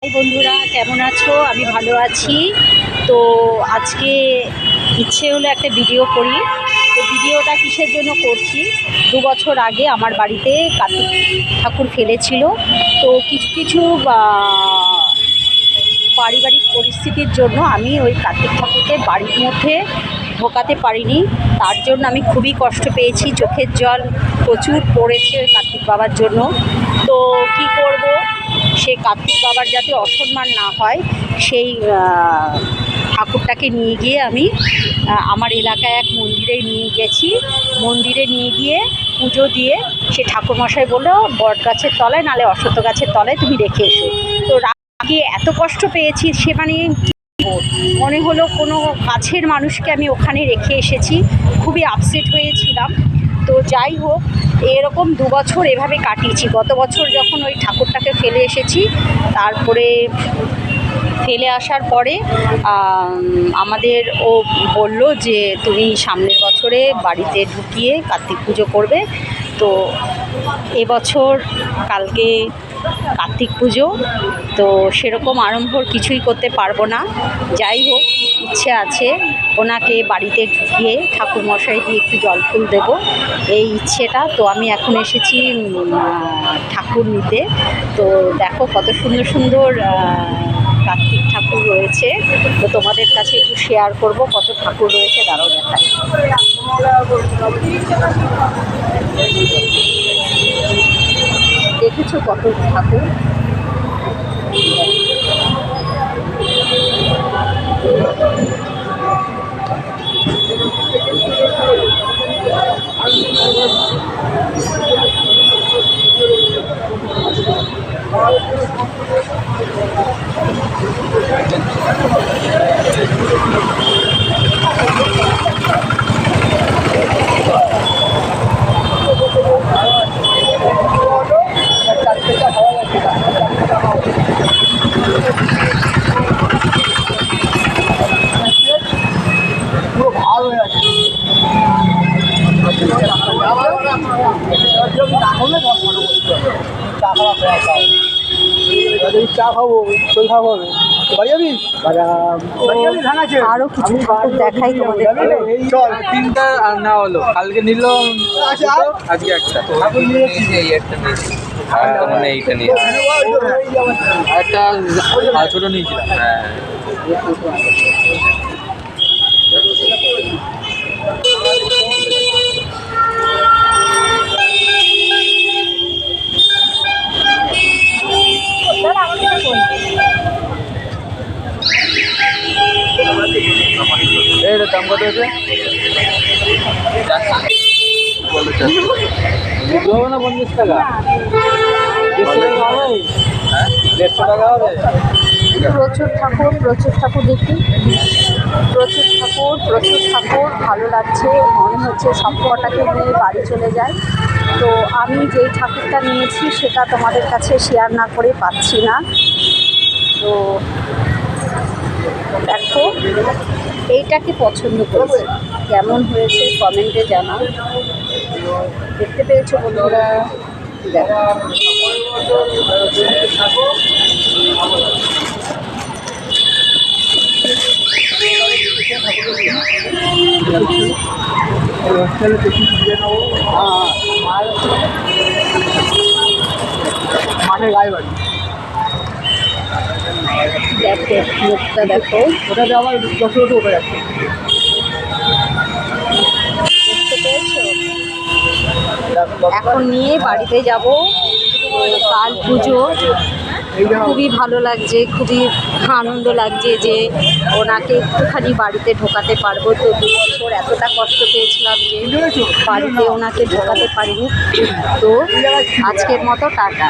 High বন্ধুরা, কেমন আছো? আমি ভালো আছি। তো আজকে ইচ্ছে হলো একটা ভিডিও করি। তো ভিডিওটা কিসের জন্য করছি, 2 বছর আগে আমার বাড়িতে কার্তিক ঠাকুর ফেলেছিল। তো কিছু কিছু পারিবারিক পরিস্থিতির জন্য আমি ওই কার্তিক ঠাকুরকে বাড়ির মধ্যে ঢোকাতে পারিনি। তার জন্য আমি খুবই কষ্ট পেয়েছি, চোখের জল প্রচুর পড়েছে ওই কার্তিক বাবার জন্য। তো কি করব, সে কার্তিক বাবার যাতে অসম্মান না হয় সেই ঠাকুরটাকে নিয়ে গিয়ে আমি আমার এলাকায় এক মন্দিরে নিয়ে গেছি। মন্দিরে নিয়ে গিয়ে পুজো দিয়ে সে ঠাকুরমশাই বললো বট গাছের তলায় নালে অশ্বত্থ গাছের তলায় তুমি রেখে এসো। তো রাগে এত কষ্ট পেয়েছি, সে মনে হলো কোনো কাছের মানুষকে আমি ওখানে রেখে এসেছি, খুবই আপসেট হয়েছিলাম। তো যাই হোক, এরকম 2 বছর এভাবে কাটিয়েছি। গত বছর যখন ওই ঠাকুরটাকে ফেলে এসেছি, তারপরে ফেলে আসার পরে আমাদের ও বলল যে তুমি সামনের বছরে বাড়িতে ঢুকিয়ে কার্তিক পুজো করবে। তো এবছর কালকে কার্তিক পুজো, তো সেরকম আড়ম্বর কিছুই করতে পারবো না। যাই হোক, ইচ্ছে আছে ওনাকে বাড়িতে ঢুকিয়ে ঠাকুরমশাই দিয়ে একটু জল ফুল দেবো, এই ইচ্ছেটা। তো আমি এখন এসেছি ঠাকুর নিতে। তো দেখো কত সুন্দর সুন্দর কার্তিক ঠাকুর রয়েছে। তো তোমাদের কাছে একটু শেয়ার করব কত ঠাকুর রয়েছে, দাঁড়াও দেখাই। দেখেছো কত ঠাকুর? চা খাবো, চল খাবো, বাড়ি যাবি? আরো কিছু ঠাকুর দেখাই তোমাদের। চল, তিনটা আর না হলো, কালকে নিল আজকে একটা ঠাকুর নিয়েছি, এই একটা নিয়েছি, মানে এইটা নিয়ে একটা ছোট নিয়েছিলাম। হ্যাঁ, এর দাম কত আছে? 50 টাকা, 150 টাকা হবে। প্রচুর ঠাকুর, প্রচুর ঠাকুর দেখি, প্রচুর ঠাকুর, প্রচুর ঠাকুর। ভালো লাগছে, মনে হচ্ছে সব কটাকে নিয়ে বাড়ি চলে যায়। তো আমি যেই ঠাকুরটা নিয়েছি সেটা তোমাদের কাছে শেয়ার না করে পাচ্ছি না। তো দেখো, এইটাকে পছন্দ করেছি, কেমন হয়েছে কমেন্টে জানাও। দেখতে পেয়েছো বন্ধুরা? দেখো, মাঠের গায়ে বাড়ি, দেখো মুখটা দেখো, ওটাতে আবার 10 টাকা উপরে যাচ্ছে। দেখতে পেয়েছো? এখন নিয়ে বাড়িতে যাব, কাল পুজো। খুবই ভালো লাগছে, খুবই আনন্দ লাগছে যে ওনাকে একটুখানি বাড়িতে ঢোকাতে পারবো। তো 2 বছর এতটা কষ্ট পেয়েছিলাম যে বাড়িতে ওনাকে ঢোকাতে পারিনি। তো আজকের মতো টাটা।